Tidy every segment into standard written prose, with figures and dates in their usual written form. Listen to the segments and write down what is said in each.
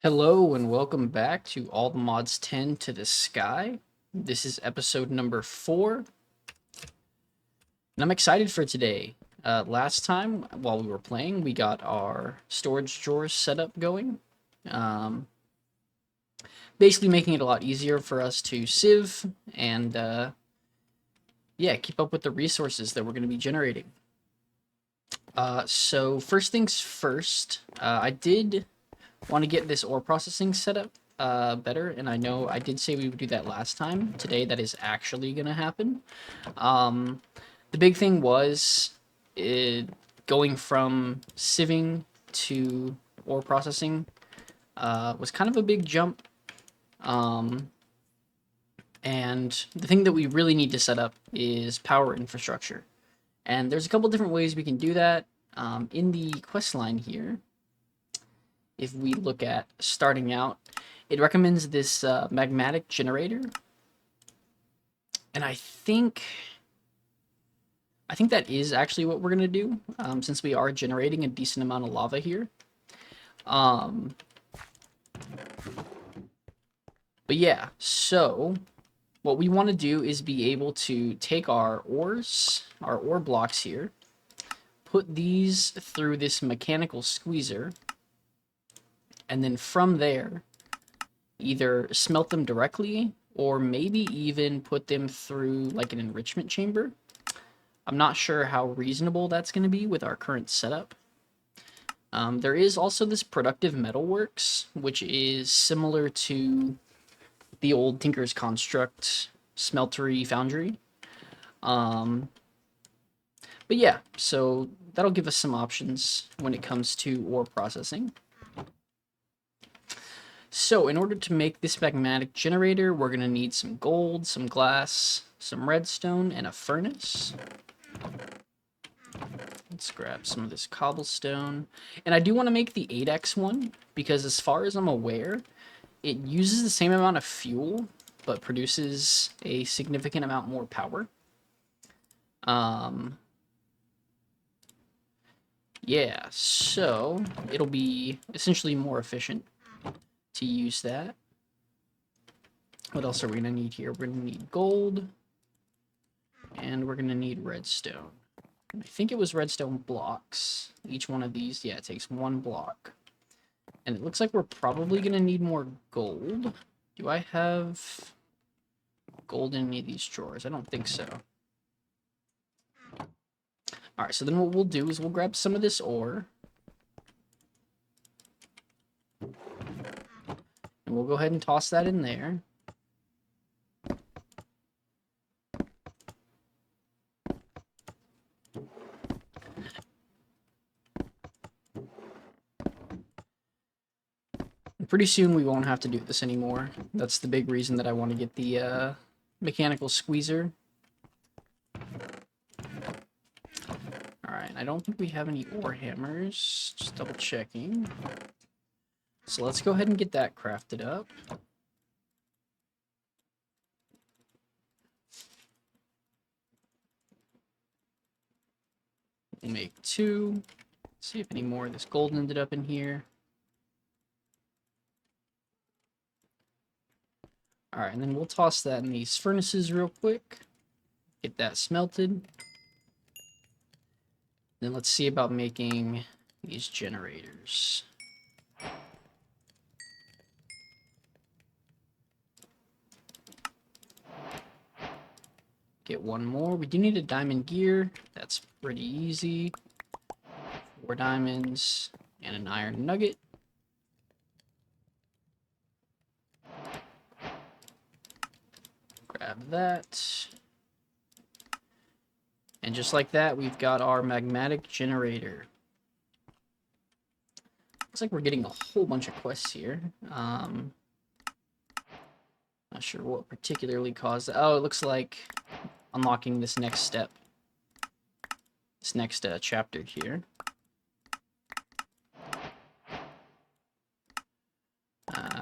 Hello and welcome back to ATM10 To The Sky. This is episode number 4, and I'm excited for today. Last time, while we were playing, we got our storage drawers set up going. Um, Basically making it a lot easier for us to sieve and, yeah, keep up with the resources that we're going to be generating. So first things first, I did want to get this ore processing set up better, and I know I did say we would do that last time. Today, that is actually going to happen. The big thing was going from sieving to ore processing was kind of a big jump. And the thing that we really need to set up is power infrastructure. And there's a couple different ways we can do that. In the quest line here, if we look at starting out, it recommends this magmatic generator. And I think that is actually what we're going to do, since we are generating a decent amount of lava here. But yeah, so what we want to do is be able to take our ore blocks here, put these through this mechanical squeezer, and then from there, either smelt them directly or maybe even put them through like an enrichment chamber. I'm not sure how reasonable that's going to be with our current setup. There is also this productive metalworks, which is similar to the old Tinker's Construct smeltery foundry. But yeah, so that'll give us some options when it comes to ore processing. So in order to make this magmatic generator, we're going to need some gold, some glass, some redstone, and a furnace. Let's grab some of this cobblestone. And I do want to make the 8x one, because as far as I'm aware, it uses the same amount of fuel, but produces a significant amount more power. Yeah, so it'll be essentially more efficient to use that. What else are we going to need here? We're going to need gold, and we're going to need redstone. I think it was redstone blocks. Each one of these, yeah, it takes 1 block. And it looks like we're probably going to need more gold. Do I have gold in any of these drawers? I don't think so. Alright, so then what we'll do is we'll grab some of this ore. And we'll go ahead and toss that in there. And pretty soon we won't have to do this anymore. That's the big reason that I want to get the mechanical squeezer. Alright, I don't think we have any ore hammers. Just double checking. So let's go ahead and get that crafted up. We'll make 2. See if any more of this gold ended up in here. Alright, and then we'll toss that in these furnaces real quick. Get that smelted. Then let's see about making these generators. Get 1 more. We do need a diamond gear. That's pretty easy. 4 diamonds and an iron nugget. Grab that. And just like that, we've got our magmatic generator. Looks like we're getting a whole bunch of quests here. Not sure what particularly caused that. Oh, it looks like unlocking this next step. This next chapter here.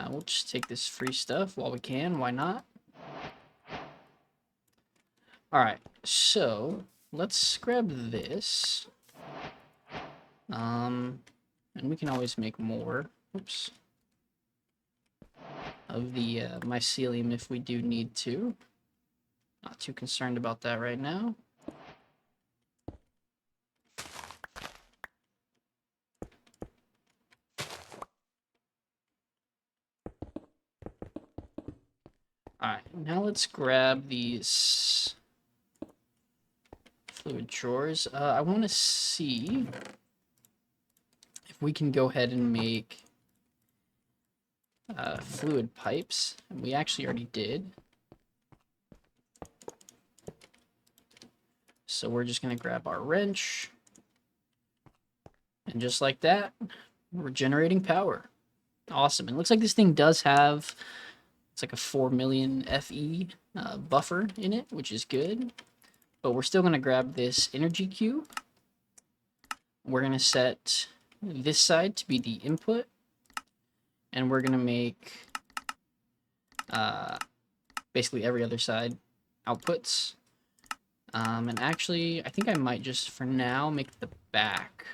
We'll just take this free stuff while we can. Why not? Alright, so let's grab this. And we can always make more. Oops. of the mycelium if we do need to. Not too concerned about that right now. Alright, now let's grab these fluid drawers. I want to see if we can go ahead and make fluid pipes. And we actually already did. So we're just going to grab our wrench. And just like that, we're generating power. Awesome. And it looks like this thing does have, it's like a 4 million FE buffer in it, which is good. But we're still going to grab this energy cube. We're going to set this side to be the input. And we're going to make basically every other side outputs. And actually, I think I might just, for now, make the back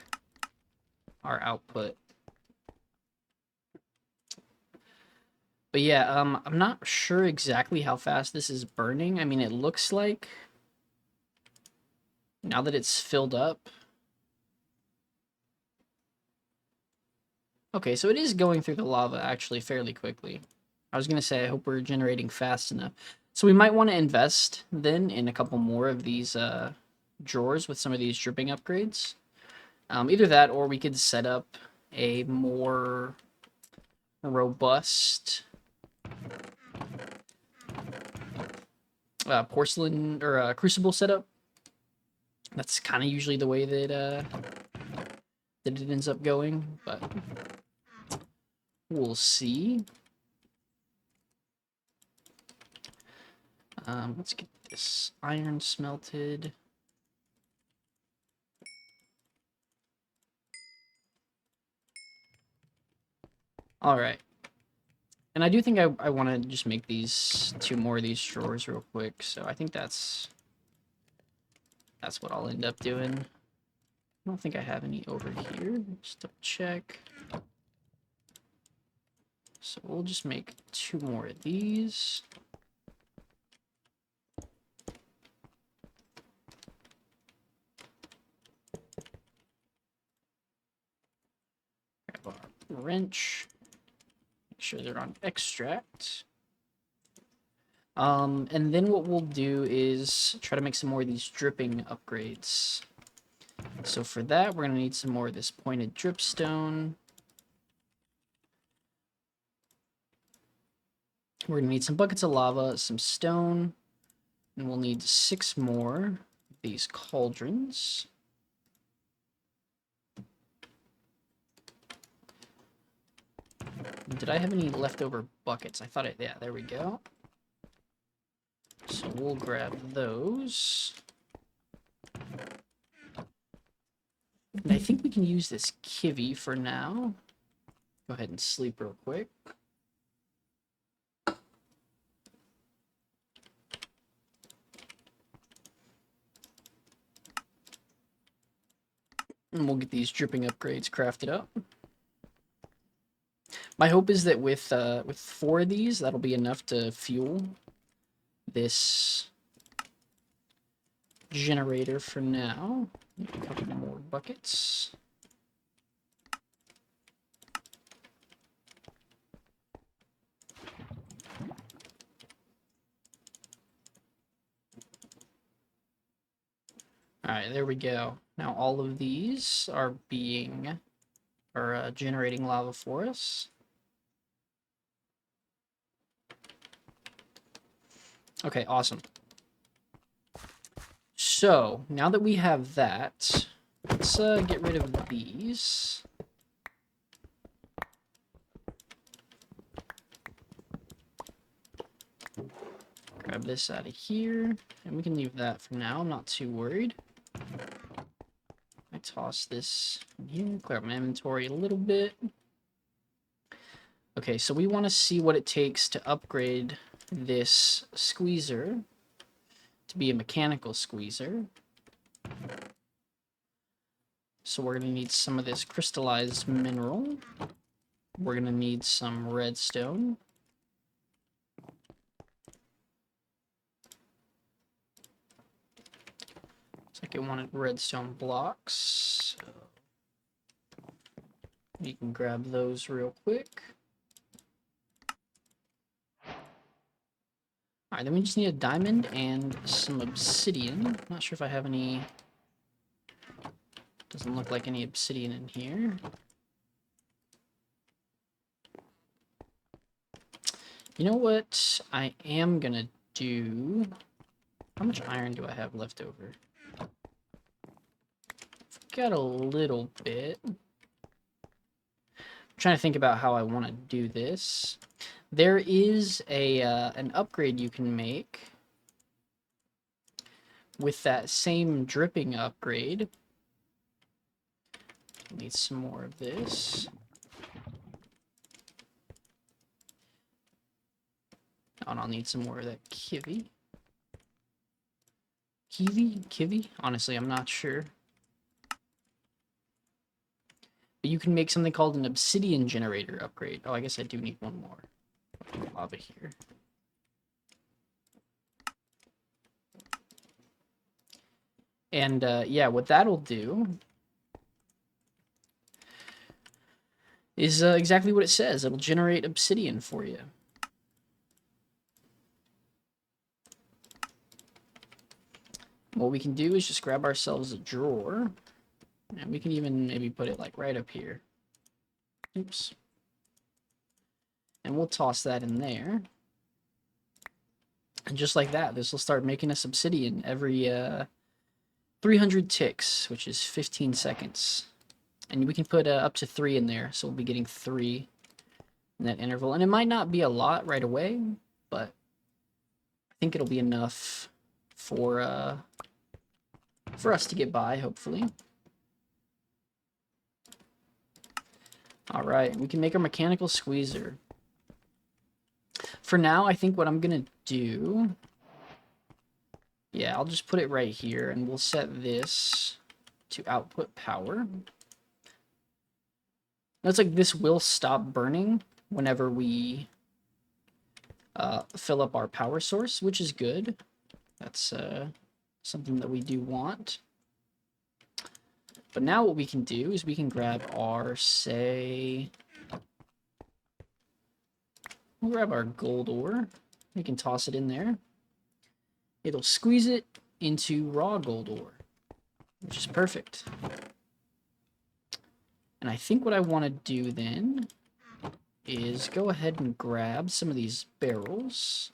our output. But yeah, I'm not sure exactly how fast this is burning. I mean, it looks like, now that it's filled up. Okay, so it is going through the lava actually fairly quickly. I was going to say, I hope we're generating fast enough. So we might want to invest then in a couple more of these drawers with some of these dripping upgrades. Either that, or we could set up a more robust porcelain or crucible setup. That's kind of usually the way that it ends up going, but we'll see. Let's get this iron smelted. All right. And I do think I want to just make these 2 more of these drawers real quick. So I think that's what I'll end up doing. I don't think I have any over here. Just double check. So we'll just make 2 more of these. Grab our wrench. Make sure they're on extract. And then what we'll do is try to make some more of these dripping upgrades. So for that, we're going to need some more of this pointed dripstone. We're going to need some buckets of lava, some stone, and we'll need 6 more of these cauldrons. Did I have any leftover buckets? I thought yeah, there we go. So we'll grab those. And I think we can use this kivy for now. Go ahead and sleep real quick. And we'll get these dripping upgrades crafted up. My hope is that with 4 of these, that'll be enough to fuel this generator for now. A couple more buckets. Alright, there we go. Now all of these are generating lava for us. Okay, awesome. So, now that we have that, let's get rid of these. Grab this out of here, and we can leave that for now. I'm not too worried. I toss this in here, clear up my inventory a little bit. Okay, so we want to see what it takes to upgrade this squeezer to be a mechanical squeezer. So we're going to need some of this crystallized mineral. We're going to need some redstone. Looks like it wanted redstone blocks. So we can grab those real quick. Alright, then we just need a diamond and some obsidian. Not sure if I have any... Doesn't look like any obsidian in here. You know what I am gonna do? How much iron do I have left over? I've got a little bit. I'm trying to think about how I want to do this. There is an upgrade you can make with that same dripping upgrade. Need some more of this. Oh, and I'll need some more of that kiwi. Kiwi? Honestly, I'm not sure. But you can make something called an obsidian generator upgrade. Oh, I guess I do need one more. Lava here. And yeah, what that'll do is exactly what it says. It'll generate obsidian for you. What we can do is just grab ourselves a drawer, and we can even maybe put it like right up here. Oops. And we'll toss that in there. And just like that, this will start making us obsidian every 300 ticks, which is 15 seconds. And we can put up to 3 in there, so we'll be getting 3 in that interval. And it might not be a lot right away, but I think it'll be enough for us to get by, hopefully. Alright, we can make our mechanical squeezer. For now, I think what I'm going to do... Yeah, I'll just put it right here, and we'll set this to output power. Looks like this will stop burning whenever we fill up our power source, which is good. That's something that we do want. But now what we can do is we can grab our, say... We'll grab our gold ore. We can toss it in there. It'll squeeze it into raw gold ore, which is perfect. And I think what I want to do then is go ahead and grab some of these barrels.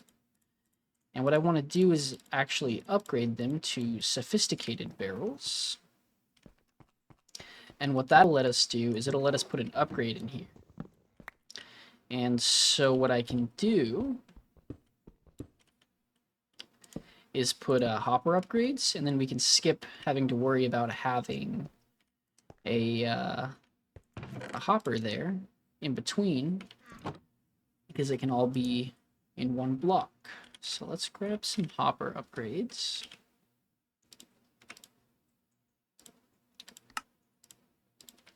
And what I want to do is actually upgrade them to sophisticated barrels. And what that'll let us do is it'll let us put an upgrade in here. And so what I can do is put hopper upgrades, and then we can skip having to worry about having a hopper there in between, because it can all be in one block. So let's grab some hopper upgrades.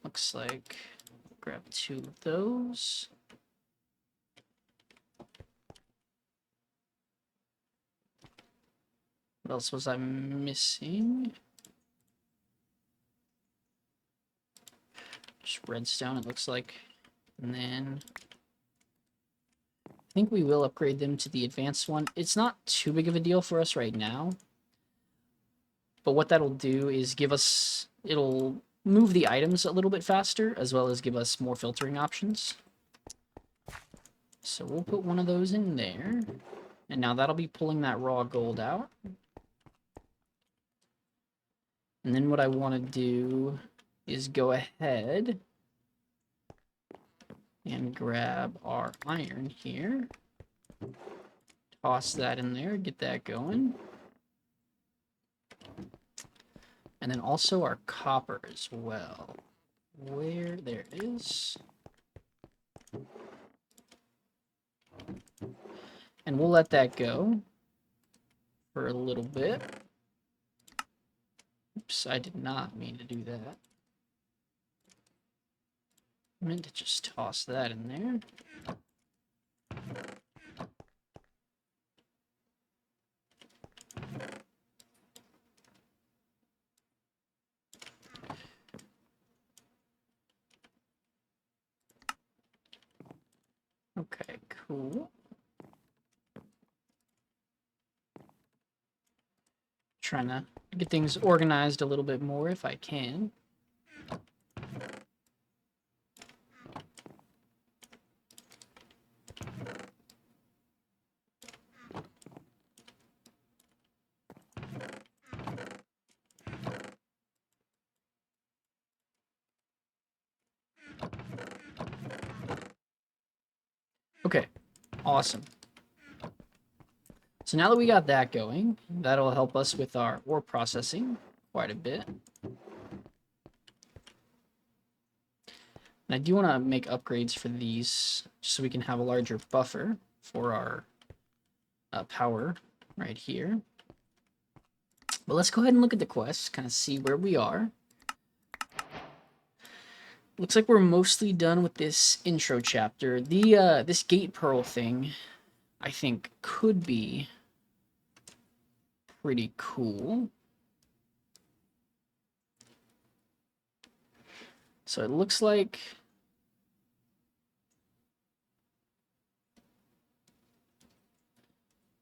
Looks like grab 2 of those. What else was I missing? Just redstone, it looks like. And then I think we will upgrade them to the advanced one. It's not too big of a deal for us right now. But what that'll do is give us... It'll move the items a little bit faster, as well as give us more filtering options. So we'll put one of those in there. And now that'll be pulling that raw gold out. And then what I want to do is go ahead and grab our iron here. Toss that in there, get that going. And then also our copper as well. Where? There it is. And we'll let that go for a little bit. Oops, I did not mean to do that. I meant to just toss that in there. Okay, cool. Trying to get things organized a little bit more if I can. Okay, awesome. So now that we got that going, that'll help us with our ore processing quite a bit. And I do want to make upgrades for these so we can have a larger buffer for our power right here. But let's go ahead and look at the quest, kind of see where we are. Looks like we're mostly done with this intro chapter. This gate pearl thing, I think, could be pretty cool. So it looks like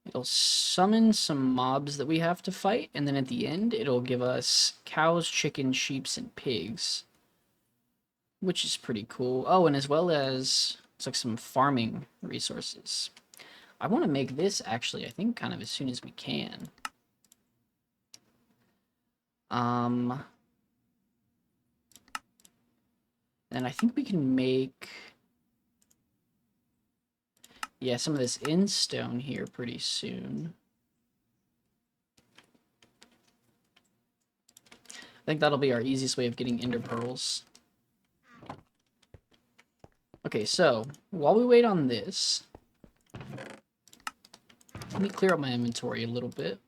it'll summon some mobs that we have to fight, and then at the end, it'll give us cows, chickens, sheep, and pigs, which is pretty cool. Oh, and as well as it's like some farming resources. I want to make this actually, I think, kind of as soon as we can. And I think we can make, yeah, some of this in stone here pretty soon. I think that'll be our easiest way of getting ender pearls. Okay, so while we wait on this, let me clear up my inventory a little bit.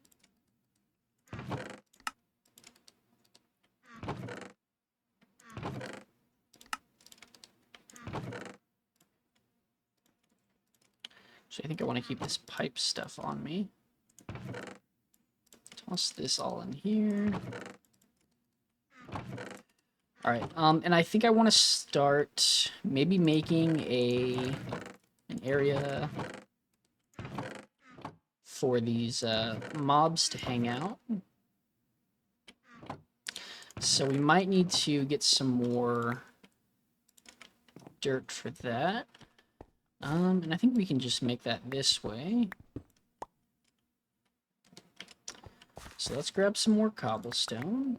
So I think I want to keep this pipe stuff on me. Toss this all in here. All right, and I think I want to start maybe making an area for these mobs to hang out. So we might need to get some more dirt for that. And I think we can just make that this way. So let's grab some more cobblestone.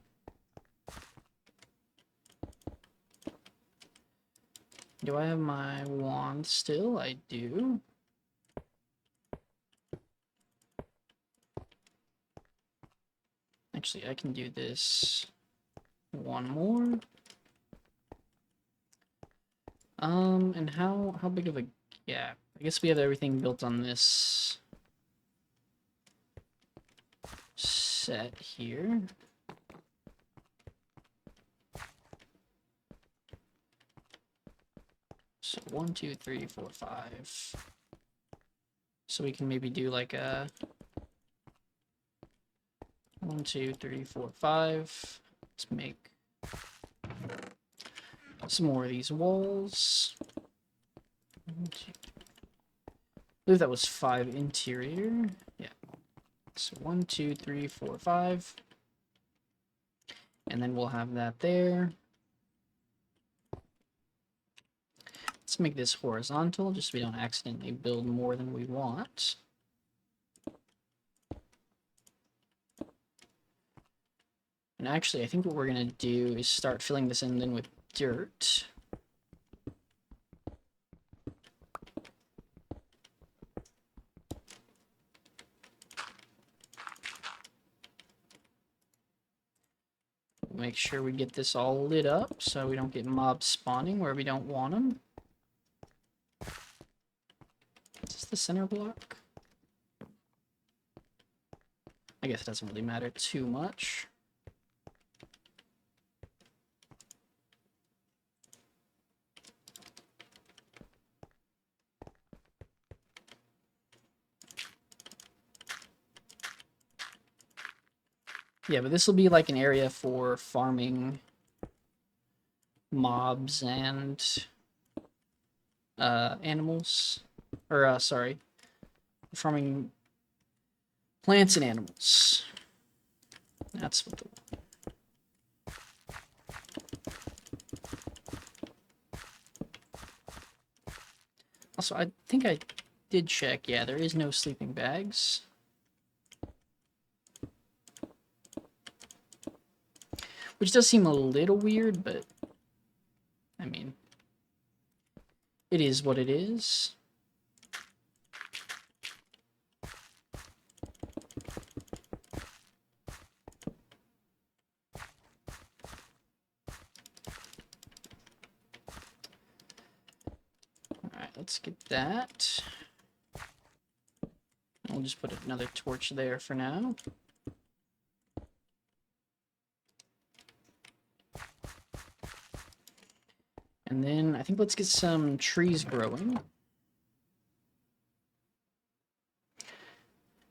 Do I have my wand still? I do. Actually, I can do this one more. And how big of a gap? I guess we have everything built on this set here. So 1, 2, 3, 4, 5. So we can maybe do like a 1, 2, 3, 4, 5. Let's make some more of these walls. I believe that was 5 interior. Yeah. So 1, 2, 3, 4, 5. And then we'll have that there. Let's make this horizontal, just so we don't accidentally build more than we want. And actually, I think what we're going to do is start filling this in then with dirt. Make sure we get this all lit up so we don't get mobs spawning where we don't want them. Is this the center block? I guess it doesn't really matter too much. Yeah, but this will be like an area for farming mobs and animals, or sorry, farming plants and animals. That's what the... Also, I think I did check. Yeah, there is no sleeping bags. Which does seem a little weird, but I mean, it is what it is. Alright, let's get that. We'll just put another torch there for now. And then I think let's get some trees growing.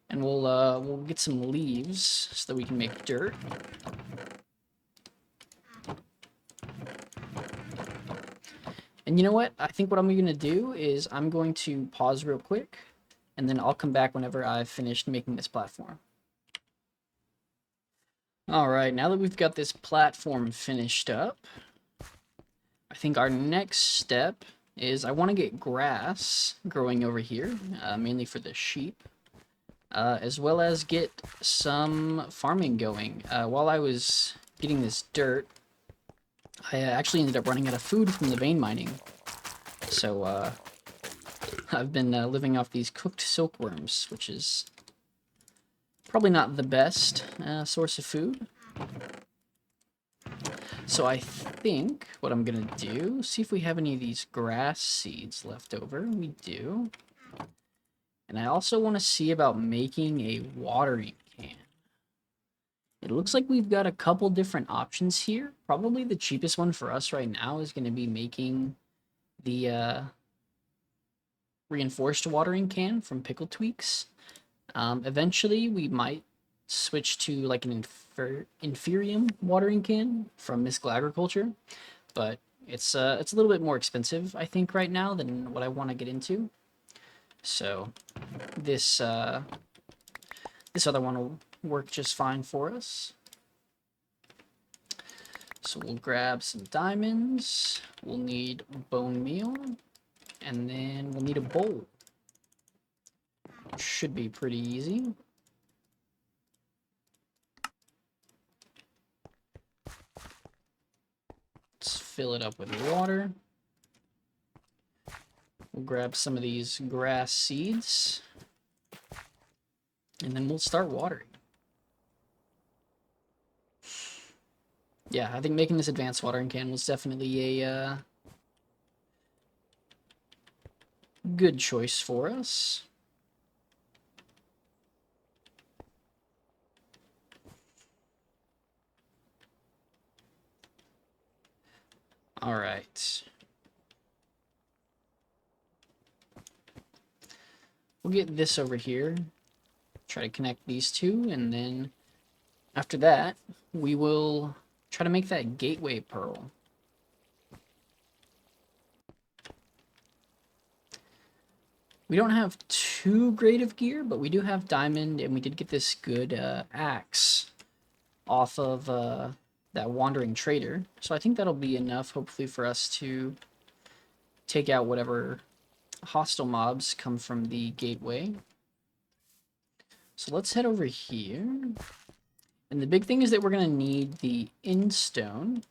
And we'll get some leaves so that we can make dirt. And you know what? I think what I'm going to do is I'm going to pause real quick, and then I'll come back whenever I've finished making this platform. Alright, now that we've got this platform finished up, I think our next step is I want to get grass growing over here, mainly for the sheep, as well as get some farming going. While I was getting this dirt, I actually ended up running out of food from the vein mining, so I've been living off these cooked silkworms, which is probably not the best source of food. So I think what I'm going to do, see if we have any of these grass seeds left over. We do. And I also want to see about making a watering can. It looks like we've got a couple different options here. Probably the cheapest one for us right now is going to be making the reinforced watering can from Pickle Tweaks. Eventually, we might switch to like an inferium watering can from Mystical Agriculture, but it's a little bit more expensive, I think, right now than what I want to get into. So this this other one will work just fine for us. So we'll grab some diamonds. We'll need bone meal, and then we'll need a bowl. Should be pretty easy. Let's fill it up with water. We'll grab some of these grass seeds, and then we'll start watering. Yeah, I think making this advanced watering can was definitely a good choice for us. All right. We'll get this over here. Try to connect these two, and then after that, we will try to make that gateway pearl. We don't have too great of gear, but we do have diamond, and we did get this good axe off of that wandering trader. So I think that'll be enough, hopefully, for us to take out whatever hostile mobs come from the gateway. So let's head over here. And the big thing is that we're going to need the endstone.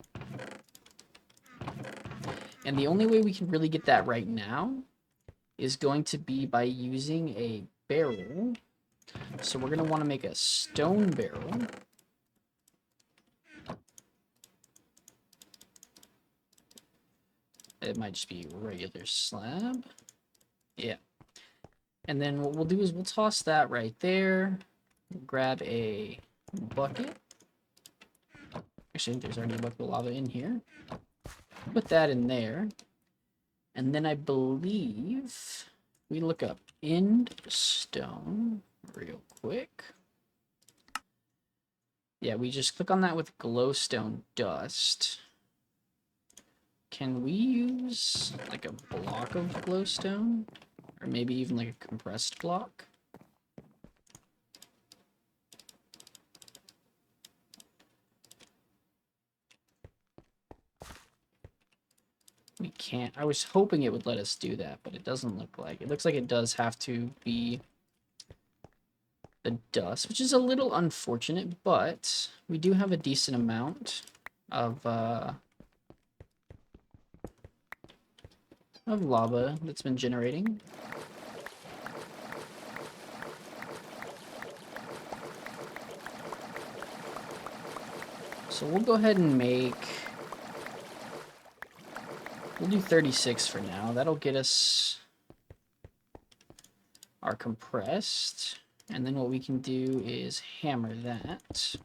And the only way we can really get that right now is going to be by using a barrel. So we're going to want to make a stone barrel. It might just be regular slab. Yeah. And then what we'll do is we'll toss that right there. Grab a bucket. Actually, I think there's already a bucket of lava in here. Put that in there. And then I believe we look up end stone real quick. Yeah, we just click on that with glowstone dust. Can we use like a block of glowstone? Or maybe even like a compressed block? We can't. I was hoping it would let us do that, but it doesn't look like. It looks like it does have to be the dust, which is a little unfortunate, but we do have a decent amount of lava that's been generating. So we'll go ahead and make... We'll do 36 for now. That'll get us our compressed. And then what we can do is hammer that.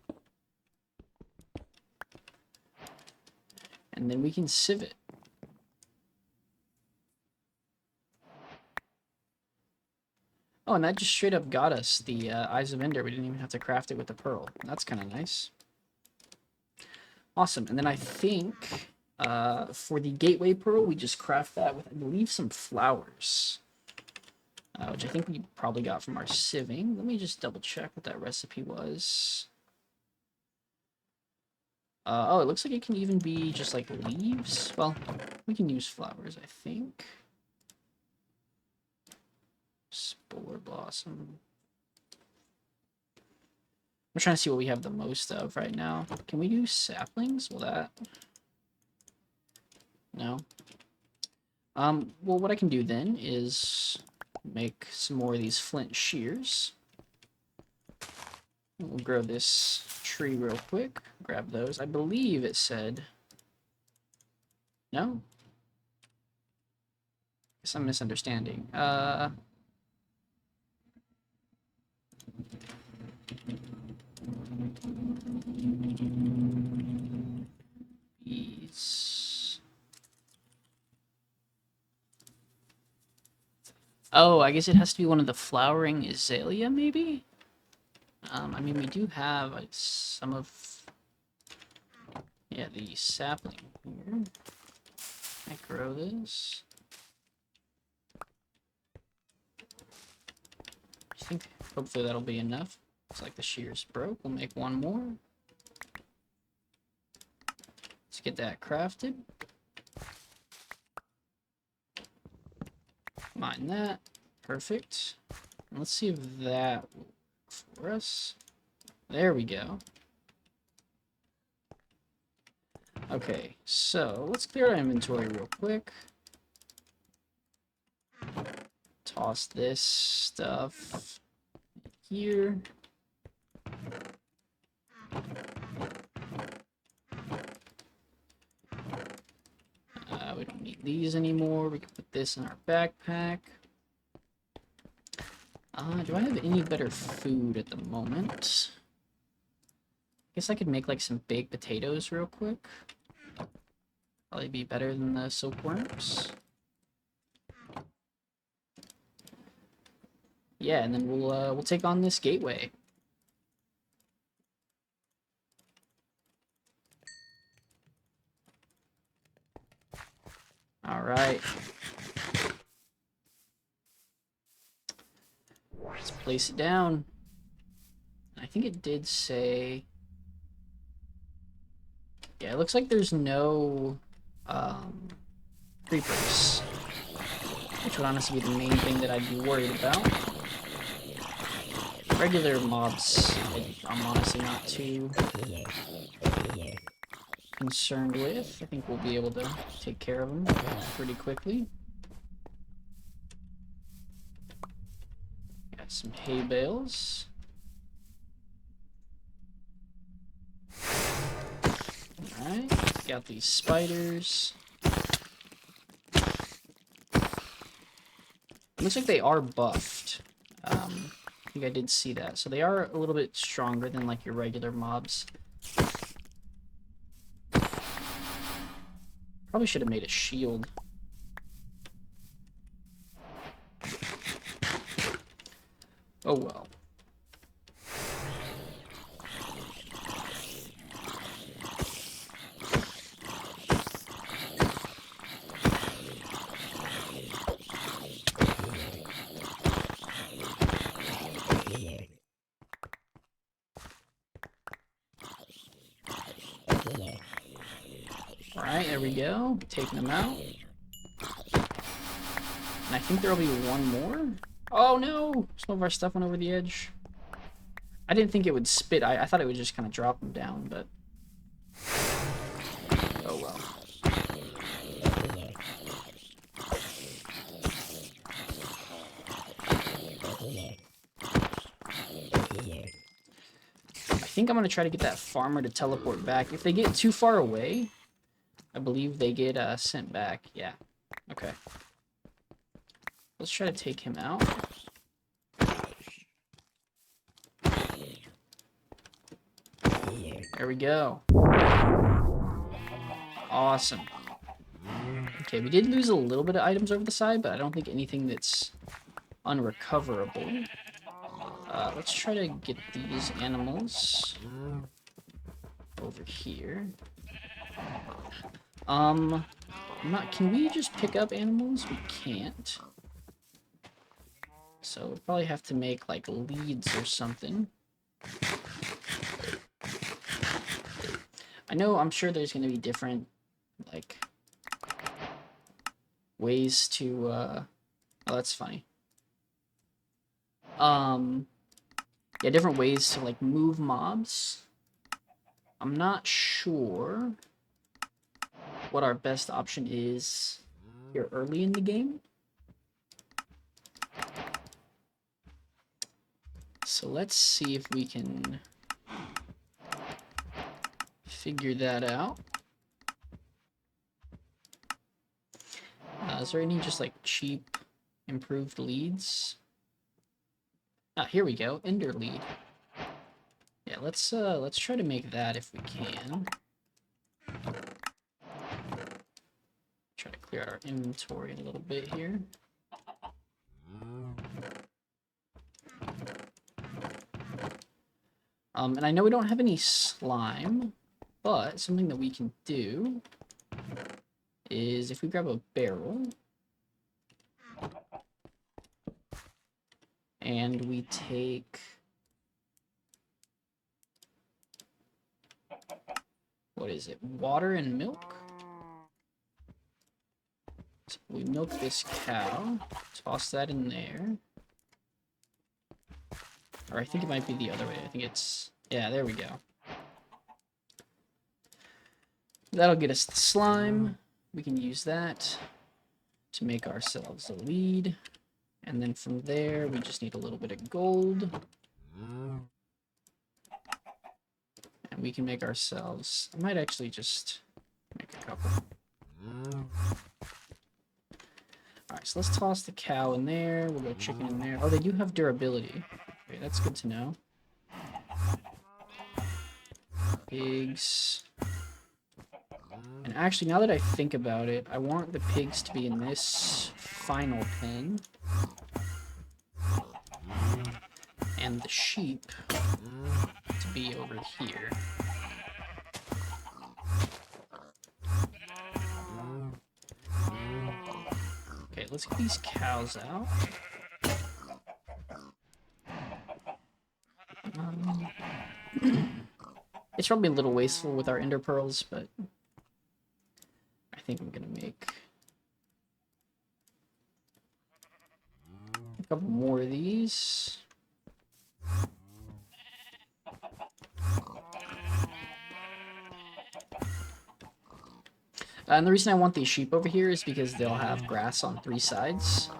And then we can sieve it. Oh, and that just straight up got us the Eyes of Ender. We didn't even have to craft it with the pearl. That's kind of nice. Awesome. And then I think for the gateway pearl, we just craft that with, I believe, some flowers. Which I think we probably got from our sieving. Let me just double check what that recipe was. Oh, it looks like it can even be just like leaves. Well, we can use flowers, I think. Spore blossom. I'm trying to see what we have the most of right now. Can we do saplings? Will that... No. Well, what I can do then is make some more of these flint shears. We'll grow this tree real quick. Grab those. I believe it said... No? Guess I'm misunderstanding. Bees. Oh, I guess it has to be one of the flowering azalea, maybe? I mean, we do have some of... Yeah, the sapling here. I grow this. I think hopefully that'll be enough. Looks like the shears broke. We'll make one more. Let's get that crafted. Mine that. Perfect. And let's see if that will work for us. There we go. Okay, so let's clear our inventory real quick. Toss this stuff here. We don't need these anymore. We can put this in our backpack. Do I have any better food at the moment? I guess I could make like some baked potatoes real quick. Probably be better than the silkworms. Yeah, and then we'll take on this gateway. All right. Let's place it down. I think it did say... Yeah, it looks like there's no creepers, which would honestly be the main thing that I'd be worried about. Regular mobs, I'm honestly not too concerned with. I think we'll be able to take care of them pretty quickly. Got some hay bales. Alright, got these spiders. It looks like they are buffed. I think I did see that. So they are a little bit stronger than like your regular mobs. Probably should have made a shield. Oh well. There we go. Taking them out. And I think there'll be one more. Oh no! Some of our stuff went over the edge. I didn't think it would spit. I thought it would just kind of drop them down, but... oh well. I think I'm going to try to get that farmer to teleport back. If they get too far away, I believe they get sent back. Yeah. Okay. Let's try to take him out. There we go. Awesome. Okay, we did lose a little bit of items over the side, but I don't think anything that's unrecoverable. Let's try to get these animals over here. Can we just pick up animals? We can't. So we'll probably have to make like leads or something. I'm sure there's going to be different like ways to oh, that's funny. Yeah, different ways to like move mobs. I'm not sure what our best option is here early in the game. So let's see if we can figure that out. Is there any just like cheap improved leads? Ah, here we go. Ender lead. Yeah, let's try to make that if we can. Try to clear out our inventory a little bit here. And I know we don't have any slime, but something that we can do is if we grab a barrel and we take, what is it, water and milk? So we milk this cow, toss that in there. Or I think it might be the other way. I think it's... yeah, there we go. That'll get us the slime. We can use that to make ourselves a lead. And then from there, we just need a little bit of gold. And we can make ourselves... I might actually just make a couple. Alright, so let's toss the cow in there. We'll go chicken in there. Oh, they do have durability. Okay, that's good to know. Pigs. And actually, now that I think about it, I want the pigs to be in this final pen. And the sheep to be over here. Okay, let's get these cows out. It's probably a little wasteful with our ender pearls, but I think I'm gonna make a couple more of these. And the reason I want these sheep over here is because they'll have grass on 3 sides.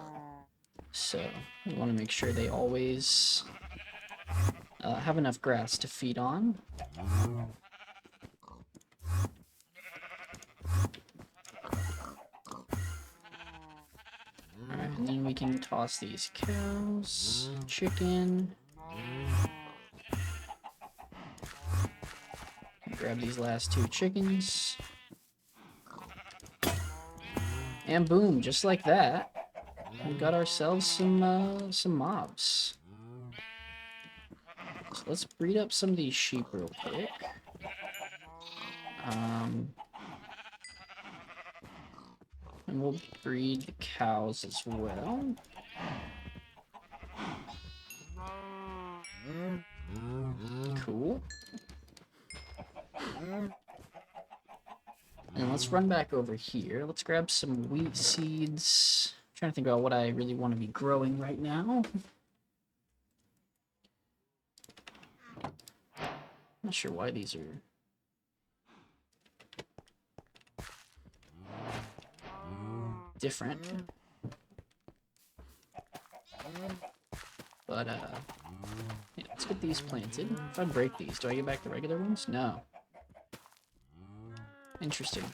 So we want to make sure they always have enough grass to feed on. Alright, and then we can toss these cows, chicken. Grab these last 2 chickens. And boom, just like that, we got ourselves some mobs. So let's breed up some of these sheep real quick. And we'll breed the cows as well. Cool. And let's run back over here. Let's grab some wheat seeds. I'm trying to think about what I really want to be growing right now. Not sure why these are... different. But, yeah, let's get these planted. If I break these, do I get back the regular ones? No. Interesting.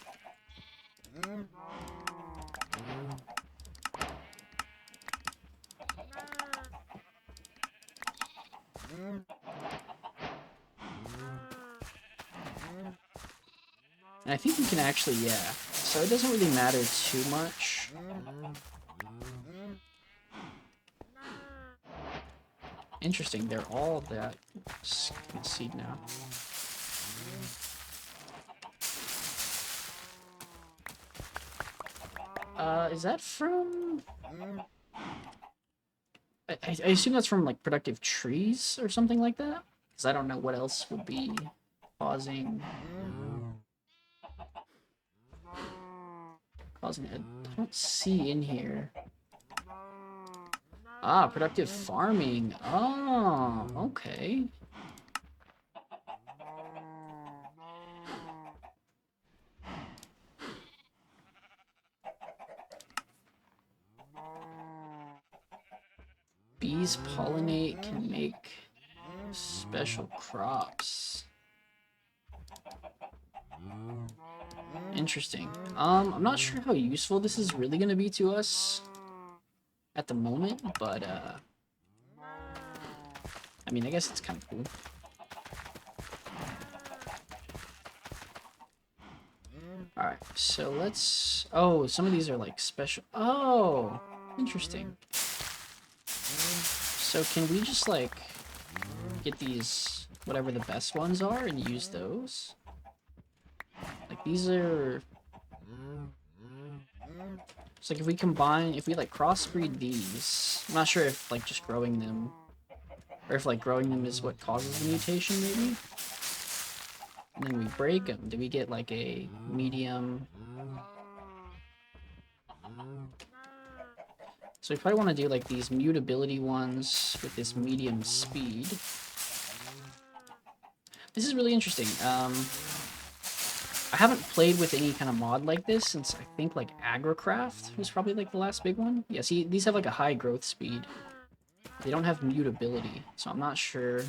And I think we can actually, yeah. So it doesn't really matter too much. Interesting, they're all that seed now. Is that from... I assume that's from, like, productive trees or something like that? Because I don't know what else would be causing... causing it. I don't see in here. Ah, productive farming. Oh, okay. Bees pollinate, can make special crops. Interesting. I'm not sure how useful this is really going to be to us at the moment, but, I mean, I guess it's kind of cool. Alright, so let's... Oh, some of these are, like, special... Oh, interesting. So can we just, like, get these, whatever the best ones are, and use those? Like, these are... It's like if we combine, if we, like, crossbreed these... I'm not sure if, like, just growing them... Or if, like, growing them is what causes the mutation, maybe? And then we break them. Do we get, like, a medium... So we probably want to do, like, these mutability ones with this medium speed. This is really interesting. I haven't played with any kind of mod like this since I think, like, Agricraft was probably, like, the last big one. Yeah, see, these have, like, a high growth speed. They don't have mutability, so I'm not sure...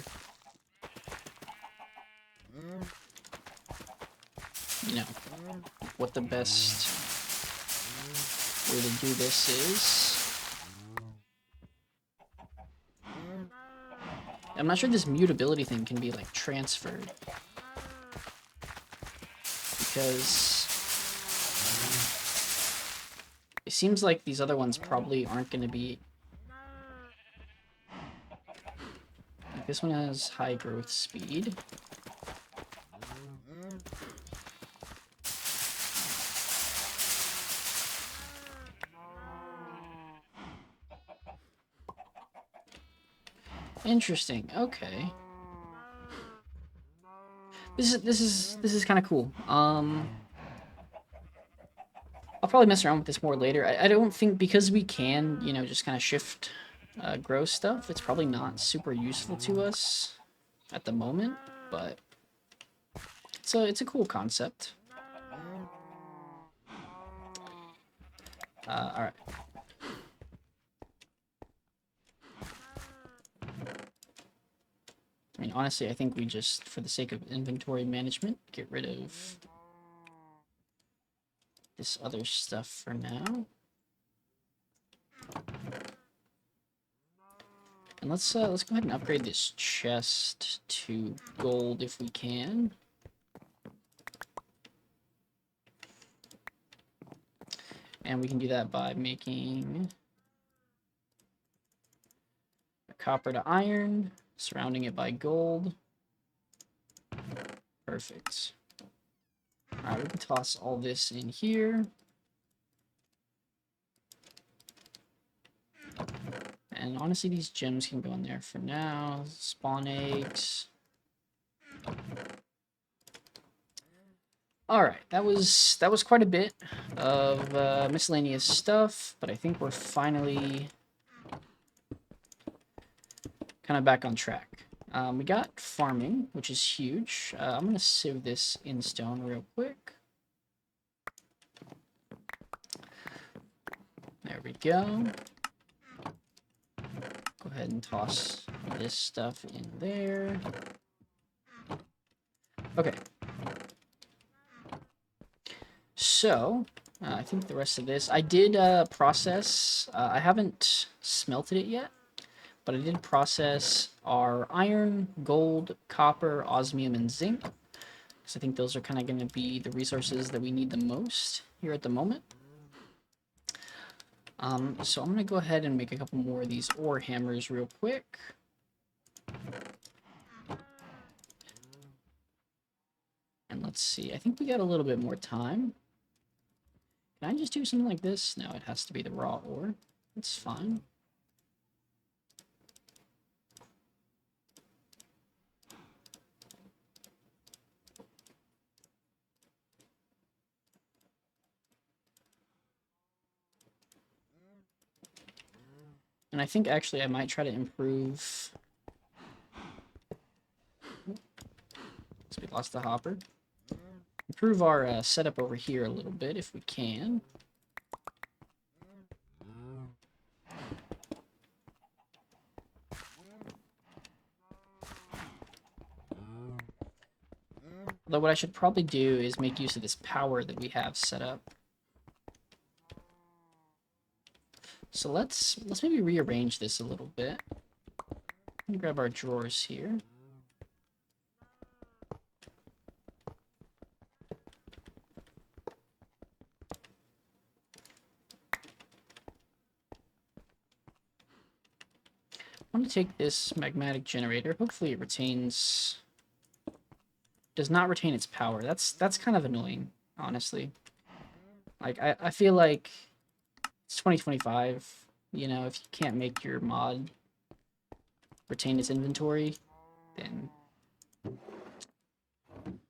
You know, what the best way to do this is. I'm not sure this mutability thing can be, like, transferred. Because it seems like these other ones probably aren't going to be... Like, this one has high growth speed. Interesting. Okay. This is kind of cool. I'll probably mess around with this more later. I don't think, because we can, you know, just kind of shift grow stuff, it's probably not super useful to us at the moment, but it's a cool concept. All right. I mean, honestly, I think we just, for the sake of inventory management, get rid of this other stuff for now. And let's go ahead and upgrade this chest to gold if we can. And we can do that by making a copper to iron, surrounding it by gold. Perfect. Alright, we can toss all this in here. And honestly, these gems can go in there for now. Spawn eggs. All right, that was quite a bit of miscellaneous stuff, but I think we're finally kind of back on track. We got farming, which is huge. I'm gonna sieve this in stone real quick. There we go. Go ahead and toss this stuff in there. Okay. So, I think the rest of this, I did process, I haven't smelted it yet, but I did process our iron, gold, copper, osmium, and zinc, because I think those are kind of going to be the resources that we need the most here at the moment. So I'm going to go ahead and make a couple more of these ore hammers real quick. And let's see, I think we got a little bit more time. Can I just do something like this? No, it has to be the raw ore. It's fine. And I think actually I might try to improve. So we lost the hopper. Improve our setup over here a little bit if we can. Although what I should probably do is make use of this power that we have set up. So let's maybe rearrange this a little bit. Let me grab our drawers here. I want to take this magmatic generator. Hopefully it retains... does not retain its power. That's kind of annoying, honestly. Like, I feel like it's 2025. You know, if you can't make your mod retain its inventory, then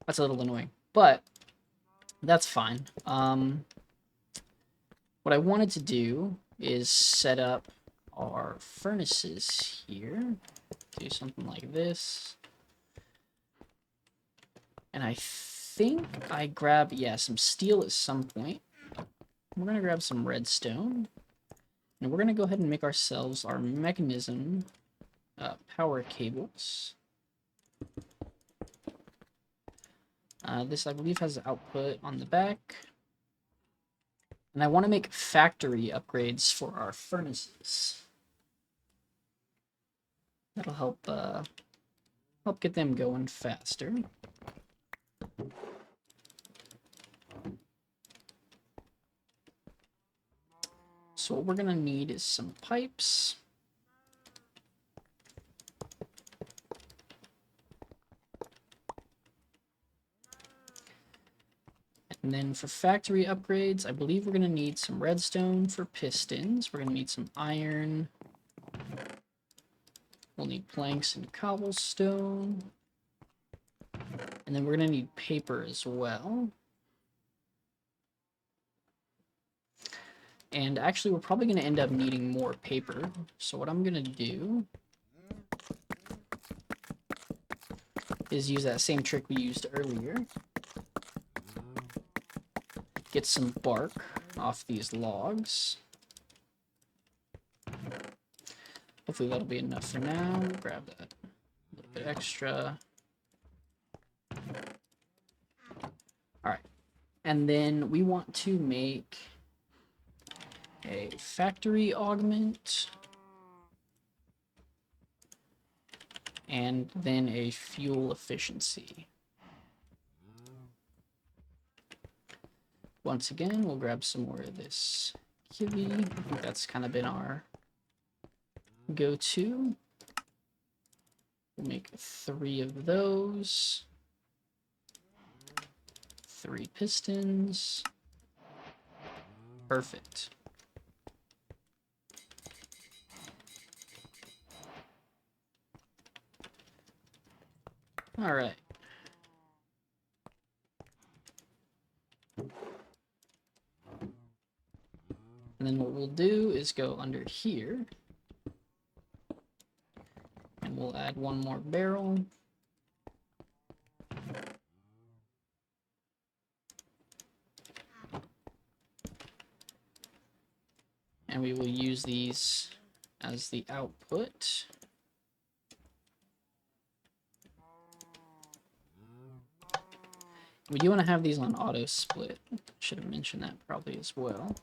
that's a little annoying. But that's fine. What I wanted to do is set up our furnaces here. Do something like this. And I think I grab, yeah, some steel at some point. We're going to grab some redstone. And we're going to go ahead and make ourselves our mechanism power cables. This, I believe, has output on the back. And I want to make factory upgrades for our furnaces. That'll help help get them going faster. So what we're going to need is some pipes. And then for factory upgrades, I believe we're going to need some redstone for pistons. We're going to need some iron. We'll need planks and cobblestone. And then we're going to need paper as well. And actually, we're probably going to end up needing more paper. So what I'm going to do is use that same trick we used earlier. Get some bark off these logs. Hopefully that'll be enough for now. Grab that a little bit extra. Alright. And then we want to make a factory augment. And then a fuel efficiency. Once again, we'll grab some more of this kiwi. I think that's kind of been our go-to. We'll make 3 of those. 3 pistons. Perfect. All right. And then what we'll do is go under here. And we'll add one more barrel. And we will use these as the output. We do want to have these on auto split. Should have mentioned that probably as well.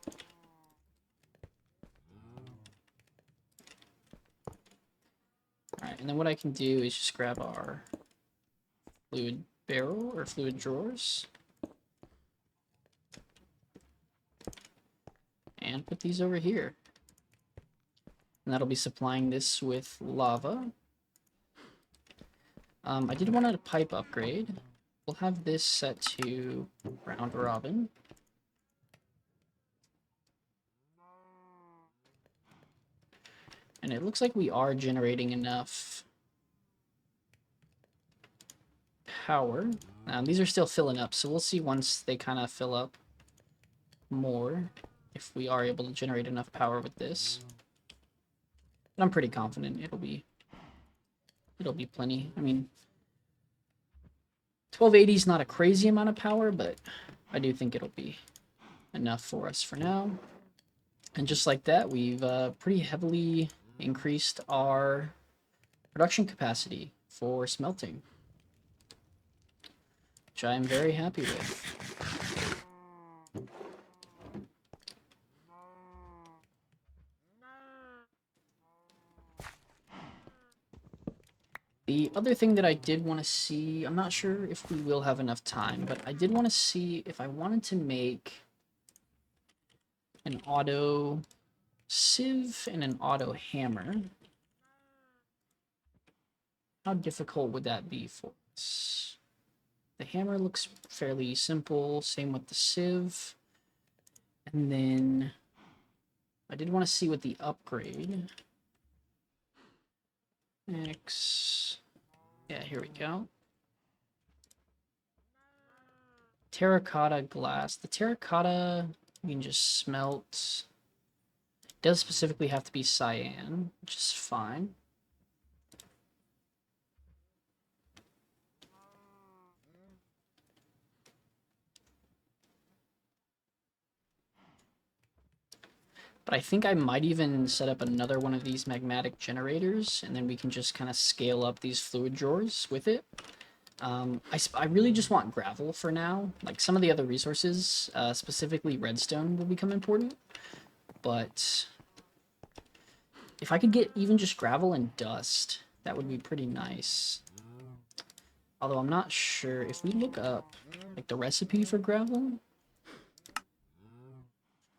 Alright, and then what I can do is just grab our fluid barrel or fluid drawers and put these over here. And that'll be supplying this with lava. I did want a pipe upgrade. We'll have this set to round robin. And it looks like we are generating enough power. These are still filling up, so we'll see once they kind of fill up more if we are able to generate enough power with this. But I'm pretty confident it'll be plenty. I mean, 1280 is not a crazy amount of power, but I do think it'll be enough for us for now. And just like that, we've pretty heavily increased our production capacity for smelting, which I am very happy with. The other thing that I did want to see, I'm not sure if we will have enough time, but I did want to see if I wanted to make an auto sieve and an auto hammer. How difficult would that be for us? The hammer looks fairly simple, same with the sieve. And then I did want to see what the upgrade. X. Yeah, here we go. Terracotta glass. The terracotta you can just smelt. It does specifically have to be cyan, which is fine. But I think I might even set up another one of these magmatic generators, and then we can just kind of scale up these fluid drawers with it. I really just want gravel for now. Like, some of the other resources, specifically redstone, will become important. But if I could get even just gravel and dust, that would be pretty nice. Although I'm not sure. If we look up, like, the recipe for gravel,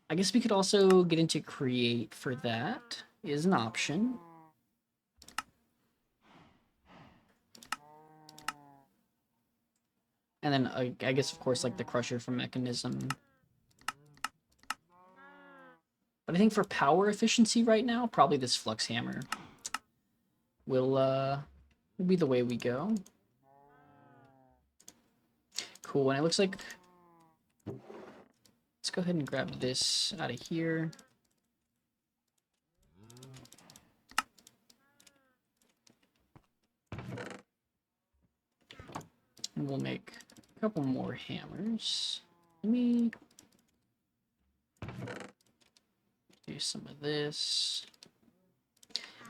I guess we could also get into create for that, is an option. And then I guess, of course, like the crusher for mechanism. But I think for power efficiency right now, probably this flux hammer will be the way we go. Cool, and it looks like, let's go ahead and grab this out of here. And we'll make a couple more hammers. Let me do some of this.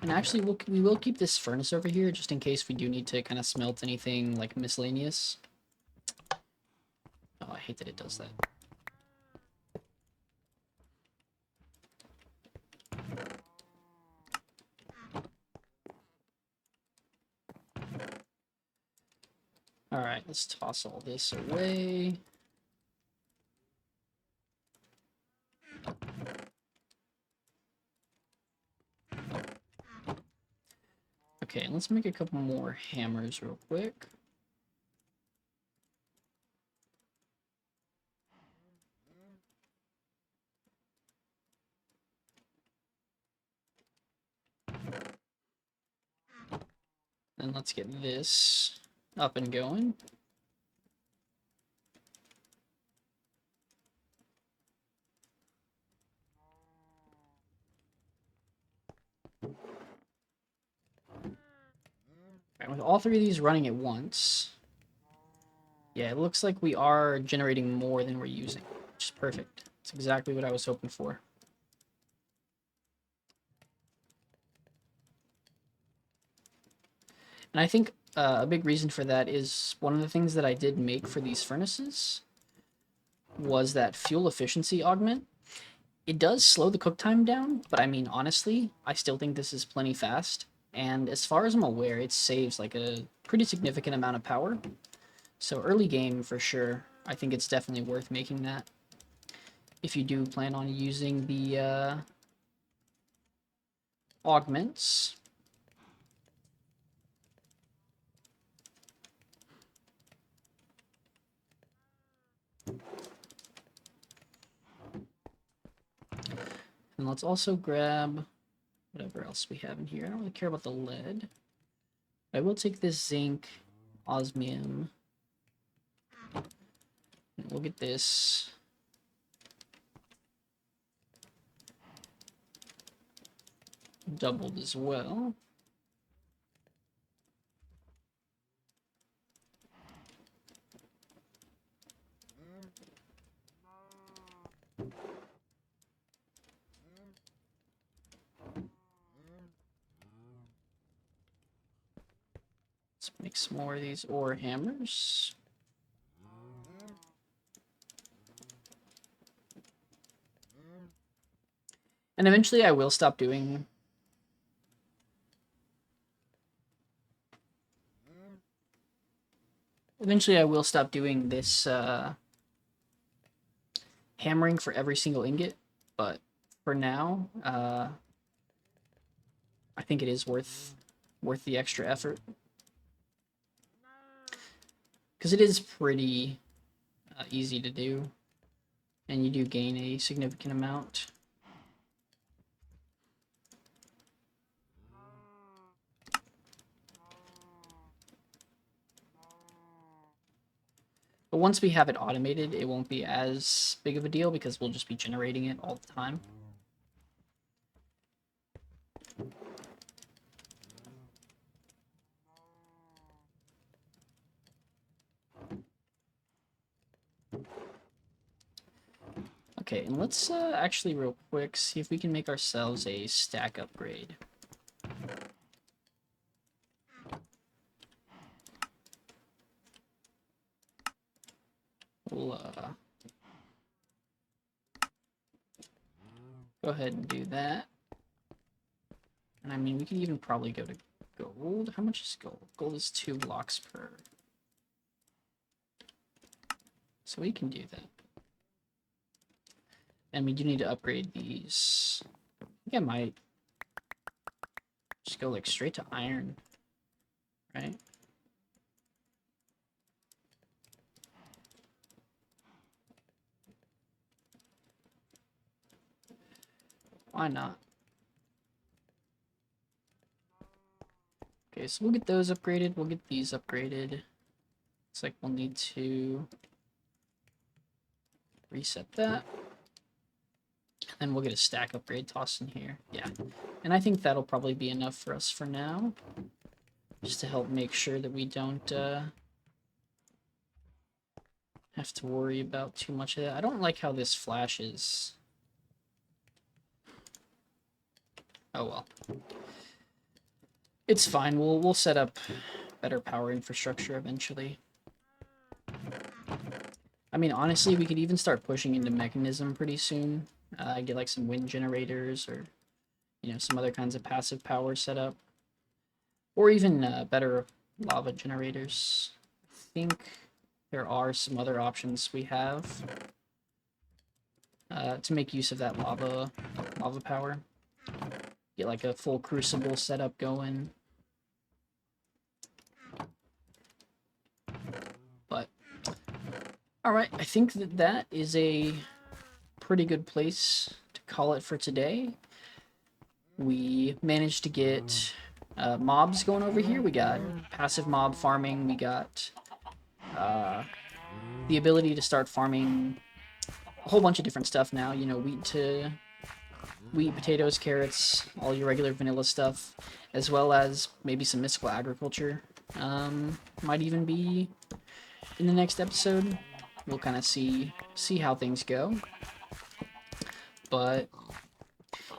And actually, we will keep this furnace over here just in case we do need to kind of smelt anything like miscellaneous. Oh, I hate that it does that. Alright, let's toss all this away. Okay, let's make a couple more hammers real quick. And let's get this up and going. Alright, with all three of these running at once, yeah, it looks like we are generating more than we're using, which is perfect. It's exactly what I was hoping for. And I think a big reason for that is one of the things that I did make for these furnaces was that fuel efficiency augment. It does slow the cook time down, but I mean, honestly, I still think this is plenty fast. And as far as I'm aware, it saves like a pretty significant amount of power. So early game, for sure, I think it's definitely worth making that. If you do plan on using the augments. And let's also grab whatever else we have in here. I don't really care about the lead. I will take this zinc, osmium. And we'll get this. Doubled as well. Let's make some more of these ore hammers. And eventually I will stop doing... Eventually I will stop doing this hammering for every single ingot, but for now, I think it is worth the extra effort. Because it is pretty easy to do, and you do gain a significant amount. But once we have it automated, it won't be as big of a deal because we'll just be generating it all the time. Okay, and let's actually real quick see if we can make ourselves a stack upgrade. We'll go ahead and do that. And I mean, we could even probably go to gold. How much is gold? Gold is 2 blocks per. So we can do that. And we do need to upgrade these. I think I might just go like straight to iron, right? Why not? Okay, so we'll get those upgraded. We'll get these upgraded. Looks like we'll need to reset that. And we'll get a stack upgrade tossed in here. Yeah. And I think that'll probably be enough for us for now. Just to help make sure that we don't have to worry about too much of that. I don't like how this flashes. Oh well. It's fine. We'll set up better power infrastructure eventually. I mean, honestly, we could even start pushing into mechanism pretty soon. Get like some wind generators or, you know, some other kinds of passive power set up. Or even better lava generators. I think there are some other options we have to make use of that lava power. Get like a full crucible setup going. But, alright, I think that is a pretty good place to call it for today. We managed to get mobs going over here. We got passive mob farming. We got the ability to start farming a whole bunch of different stuff now. You know, wheat, potatoes, carrots, all your regular vanilla stuff, as well as maybe some mystical agriculture. Might even be in the next episode. We'll kind of see how things go. But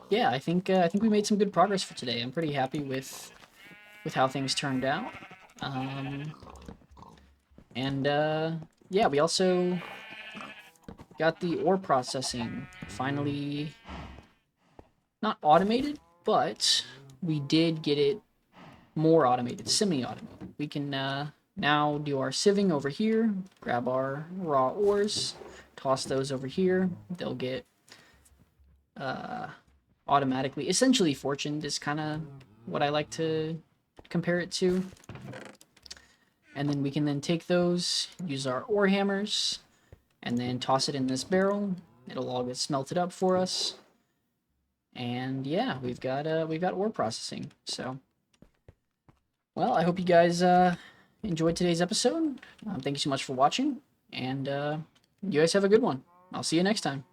yeah, I think we made some good progress for today. I'm pretty happy with how things turned out. Yeah, we also got the ore processing finally not automated, but we did get it more automated, semi-automated. We can now do our sieving over here, grab our raw ores, toss those over here. They'll get automatically, essentially fortuned is kind of what I like to compare it to. And then we can then take those, use our ore hammers, and then toss it in this barrel. It'll all get smelted up for us. And yeah, we've got ore processing. So, well, I hope you guys enjoyed today's episode. Thank you so much for watching, and you guys have a good one. I'll see you next time.